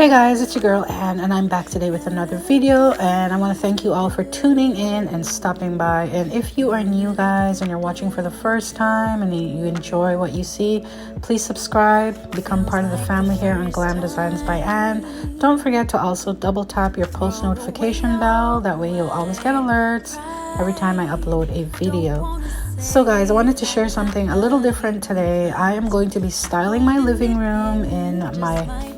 Hey guys, it's your girl Anne, and I'm back today with another video. And I want to thank you all for tuning in and stopping by. And if you are new, guys, and you're watching for the first time and you enjoy what you see, please subscribe, become part of the family here on Glam Designs by Anne. Don't forget to also double tap your post notification bell. That way you'll always get alerts every time I upload a video. So guys, I wanted to share something a little different today. I am going to be styling my living room in my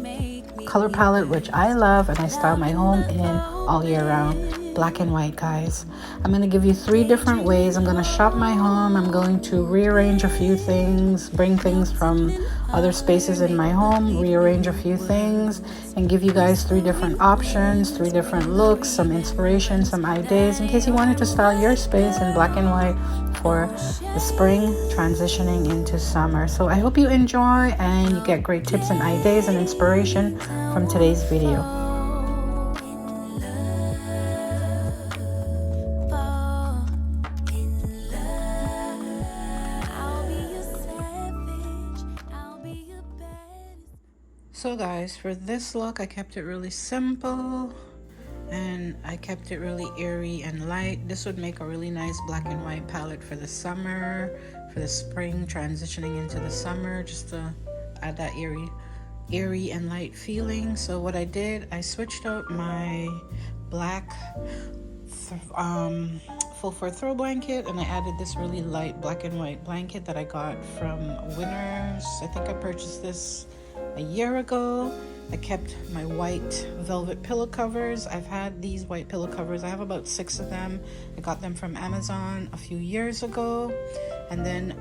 color palette, which I love, and I style my home in all year round. Black and white, guys. I'm going to give you 3 different ways. I'm going to shop my home. I'm going to rearrange a few things, bring things from other spaces in my home, rearrange a few things, and give you guys 3 different options, 3 different looks, some inspiration, some ideas in case you wanted to style your space in black and white for the spring transitioning into summer. So I hope you enjoy and you get great tips and ideas and inspiration from today's video. So guys, for this look, I kept it really simple and I kept it really airy and light. This would make a really nice black and white palette for the summer, for the spring transitioning into the summer, just to add that airy and light feeling. So what I did, I switched out my black full fur throw blanket and I added this really light black and white blanket that I got from Winners. I think I purchased this a year ago. I kept my white velvet pillow covers. I've had these white pillow covers. I have about 6 of them. I got them from Amazon a few years ago. And then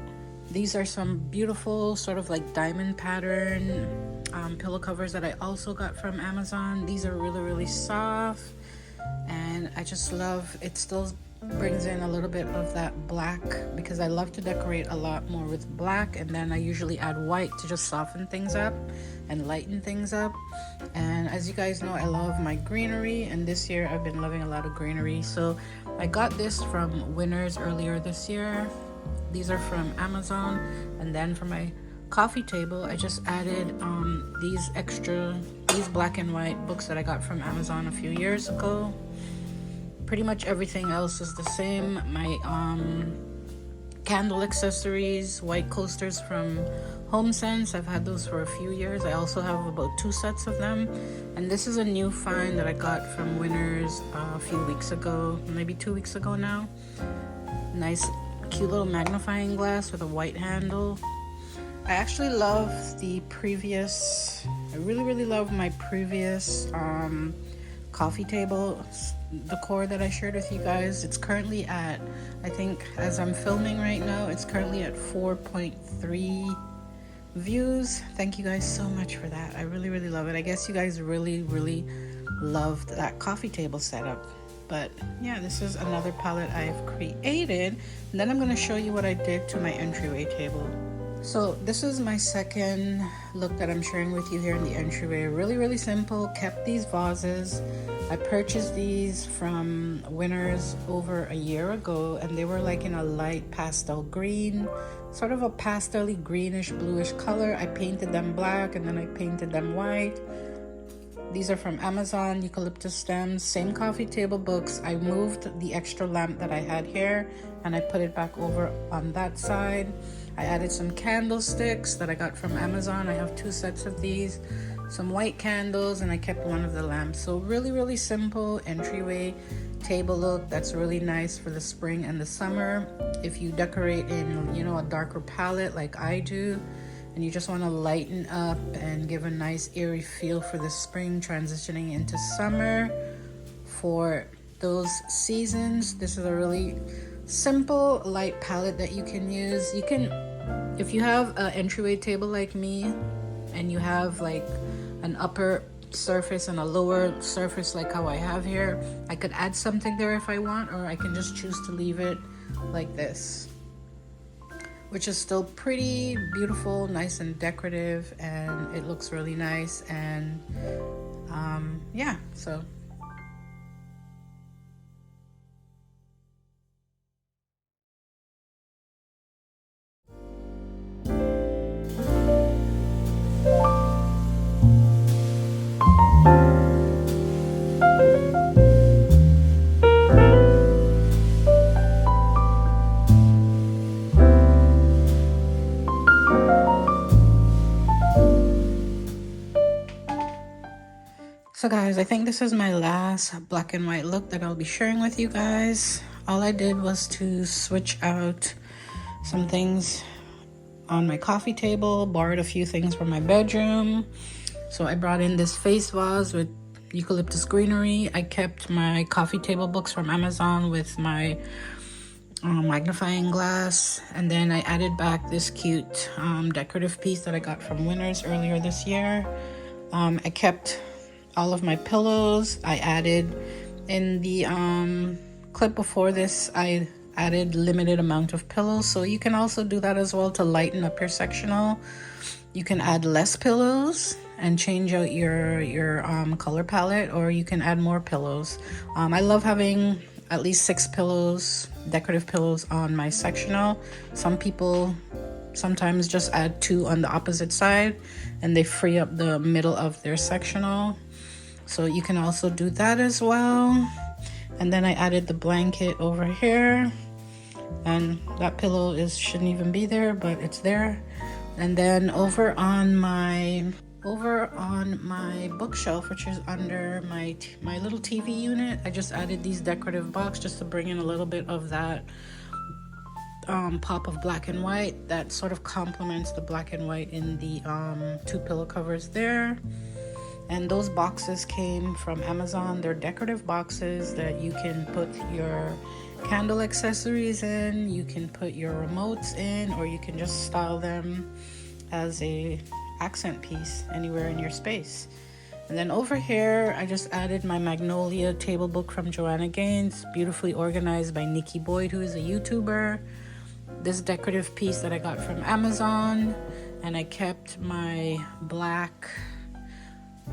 these are some beautiful sort of like diamond pattern pillow covers that I also got from Amazon. These are really soft and I just love it. Still brings in a little bit of that black because I love to decorate a lot more with black, and then I usually add white to just soften things up and lighten things up. And as you guys know, I love my greenery, and this year I've been loving a lot of greenery. So I got this from Winners earlier this year. These are from Amazon. And then for my coffee table, I just added these black and white books that I got from Amazon a few years ago. Pretty much everything else is the same. My candle accessories, white coasters from HomeSense. I've had those for a few years. I also have about 2 sets of them. And this is a new find that I got from Winners a few weeks ago, maybe 2 weeks ago now. Nice, cute little magnifying glass with a white handle. I actually love the previous, I really love my previous coffee table decor that I shared with you guys. It's currently at, I think as I'm filming right now, it's currently at 4.3 views. Thank you guys so much for that. I really love it. I guess you guys really loved that coffee table setup. But yeah, this is another palette I've created, and then I'm going to show you what I did to my entryway table. So this is my second look that I'm sharing with you here in the entryway. Really simple. Kept these vases. I purchased these from Winners over a year ago, and they were like in a light pastel green, sort of a pastel-y greenish bluish color. I painted them black and then I painted them white. These are from Amazon, eucalyptus stems, same coffee table books. I moved the extra lamp that I had here and I put it back over on that side. I added some candlesticks that I got from Amazon. I have 2 sets of these, some white candles, and I kept one of the lamps. So really simple entryway table look that's really nice for the spring and the summer. If you decorate in, you know, a darker palette like I do, and you just want to lighten up and give a nice airy feel for the spring transitioning into summer, for those seasons, this is a really simple light palette that you can use. You can, if you have an entryway table like me and you have like an upper surface and a lower surface like how I have here, I could add something there if I want, or I can just choose to leave it like this, which is still pretty beautiful, nice and decorative, and it looks really nice. And yeah, so guys, I think this is my last black and white look that I'll be sharing with you guys. All I did was to switch out some things on my coffee table, borrowed a few things from my bedroom. So I brought in this face vase with eucalyptus greenery. I kept my coffee table books from Amazon with my magnifying glass, and then I added back this cute decorative piece that I got from Winners earlier this year. I kept all of my pillows. I added in the clip before this, I added limited amount of pillows, so you can also do that as well to lighten up your sectional. You can add less pillows and change out your color palette, or you can add more pillows. I love having at least 6 pillows, decorative pillows on my sectional. Some people sometimes just add 2 on the opposite side and they free up the middle of their sectional. So you can also do that as well. And then I added the blanket over here, and that pillow shouldn't even be there, but it's there. And then over on my bookshelf, which is under my little TV unit, I just added these decorative box just to bring in a little bit of that pop of black and white that sort of complements the black and white in the 2 pillow covers there. And those boxes came from Amazon. They're decorative boxes that you can put your candle accessories in, you can put your remotes in, or you can just style them as a accent piece anywhere in your space. And then over here, I just added my Magnolia table book from Joanna Gaines, beautifully organized by Nikki Boyd, who is a YouTuber. This decorative piece that I got from Amazon, and I kept my black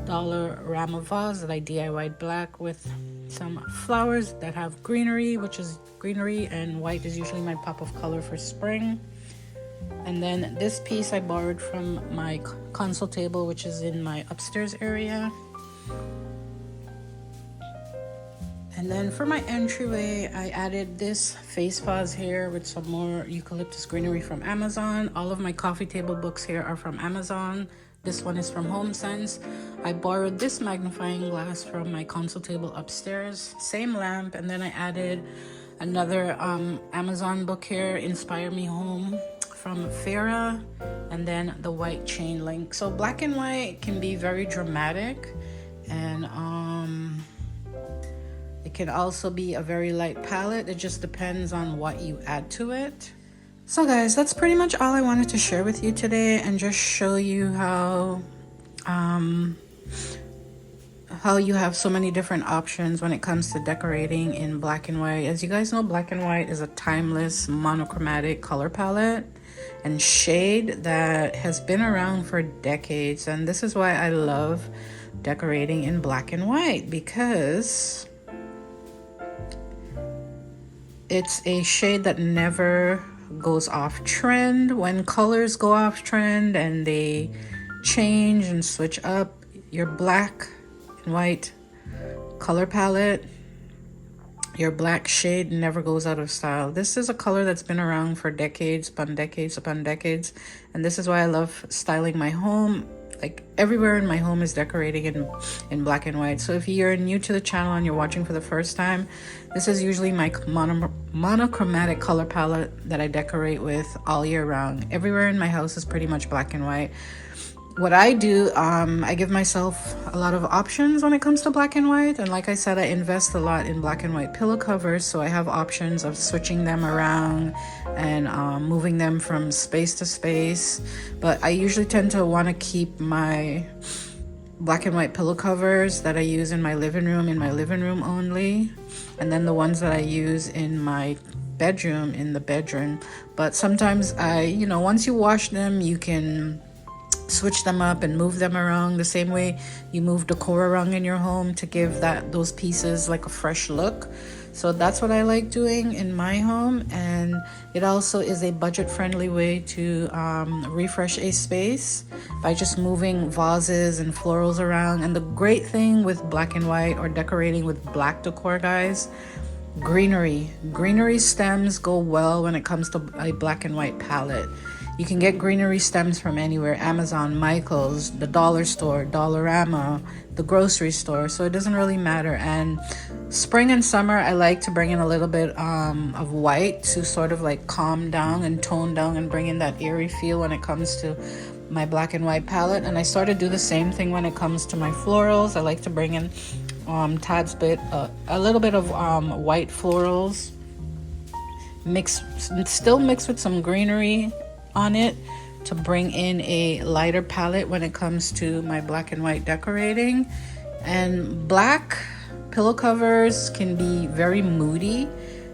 $1 vase that I DIY'd black with some flowers that have greenery, which is greenery, and white is usually my pop of color for spring. And then this piece I borrowed from my console table, which is in my upstairs area. And then for my entryway, I added this face vase here with some more eucalyptus greenery from Amazon. All of my coffee table books here are from Amazon. This one is from HomeSense. I borrowed this magnifying glass from my console table upstairs. Same lamp. And then I added another Amazon book here, Inspire Me Home, from Farah, and then the white chain link. So black and white can be very dramatic, and it can also be a very light palette. It just depends on what you add to it. So guys, that's pretty much all I wanted to share with you today, and just show you how you have so many different options when it comes to decorating in black and white. As you guys know, black and white is a timeless monochromatic color palette and shade that has been around for decades, and this is why I love decorating in black and white, because it's a shade that never goes off trend. When colors go off trend and they change and switch up, your black and white color palette, your black shade never goes out of style. This is a color that's been around for decades upon decades upon decades, and this is why I love styling my home. Like everywhere in my home is decorating in black and white. So if you're new to the channel and you're watching for the first time, this is usually my monochromatic color palette that I decorate with all year round. Everywhere in my house is pretty much black and white. What I do, I give myself a lot of options when it comes to black and white, and like I said, I invest a lot in black and white pillow covers, so I have options of switching them around and moving them from space to space. But I usually tend to want to keep my black and white pillow covers that I use in my living room only, and then the ones that I use in my bedroom in the bedroom. But sometimes once you wash them, you can switch them up and move them around the same way you move decor around in your home to give those pieces like a fresh look. So that's what I like doing in my home, and it also is a budget-friendly way to refresh a space by just moving vases and florals around. And the great thing with black and white or decorating with black decor, guys, greenery stems go well when it comes to a black and white palette. You can get greenery stems from anywhere: Amazon, Michael's, the dollar store, Dollarama, the grocery store. So it doesn't really matter. And spring and summer, I like to bring in a little bit of white to sort of like calm down and tone down and bring in that eerie feel when it comes to my black and white palette. And I sort of do the same thing when it comes to my florals. I like to bring in a little bit of white florals, still mix with some greenery on it to bring in a lighter palette when it comes to my black and white decorating. And black pillow covers can be very moody.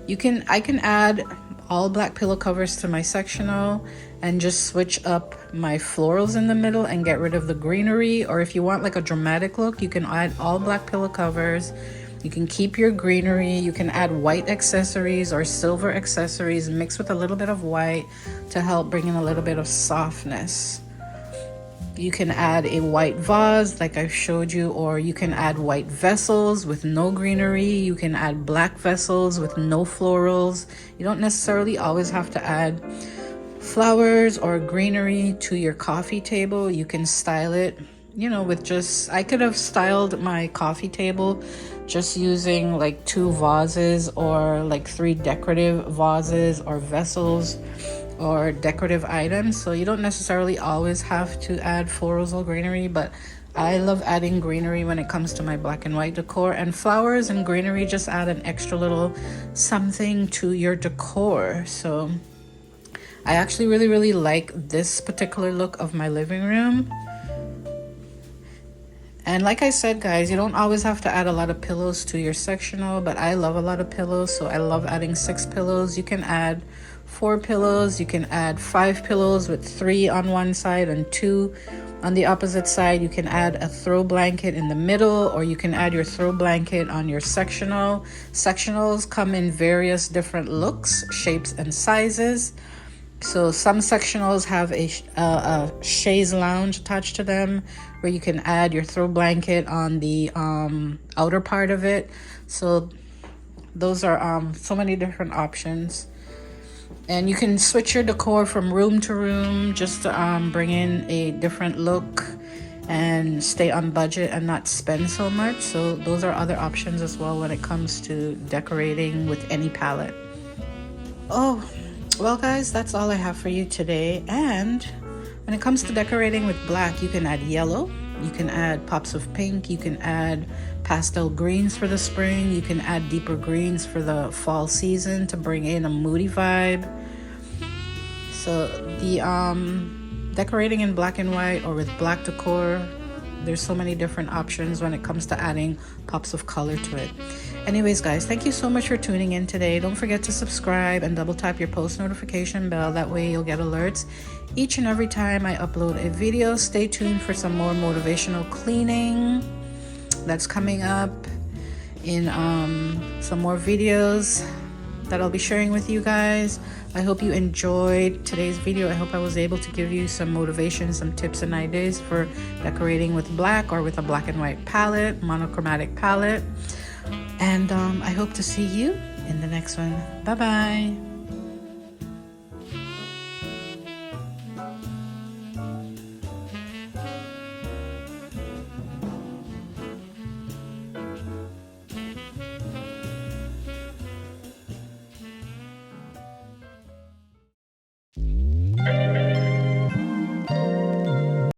I can add all black pillow covers to my sectional and just switch up my florals in the middle and get rid of the greenery. Or if you want like a dramatic look, you can add all black pillow covers. You can keep your greenery. You can add white accessories or silver accessories mixed with a little bit of white to help bring in a little bit of softness. You can add a white vase like I showed you, or you can add white vessels with no greenery. You can add black vessels with no florals. You don't necessarily always have to add flowers or greenery to your coffee table. You can style it, with just, I could have styled my coffee table just using like 2 vases or like 3 decorative vases or vessels or decorative items. So you don't necessarily always have to add florals or greenery, but I love adding greenery when it comes to my black and white decor. And flowers and greenery just add an extra little something to your decor. So I actually really like this particular look of my living room. And like I said, guys, you don't always have to add a lot of pillows to your sectional, but I love a lot of pillows, so I love adding 6 pillows. You can add 4 pillows. You can add 5 pillows with 3 on one side and 2 on the opposite side. You can add a throw blanket in the middle, or you can add your throw blanket on your sectional. Sectionals come in various different looks, shapes, and sizes. So some sectionals have a chaise lounge attached to them, where you can add your throw blanket on the outer part of it. So those are so many different options. And you can switch your decor from room to room just to bring in a different look and stay on budget and not spend so much. So those are other options as well when it comes to decorating with any palette. Oh, well guys, that's all I have for you today. And when it comes to decorating with black, you can add yellow, you can add pops of pink, you can add pastel greens for the spring, you can add deeper greens for the fall season to bring in a moody vibe. So the decorating in black and white or with black decor, there's so many different options when it comes to adding pops of color to it. Anyways, guys, thank you so much for tuning in today. Don't forget to subscribe and double tap your post notification bell. That way you'll get alerts each and every time I upload a video. Stay tuned for some more motivational cleaning that's coming up in some more videos that I'll be sharing with you guys. I hope you enjoyed today's video. I hope I was able to give you some motivation, some tips and ideas for decorating with black or with a black and white palette, monochromatic palette. And I hope to see you in the next one. Bye-bye.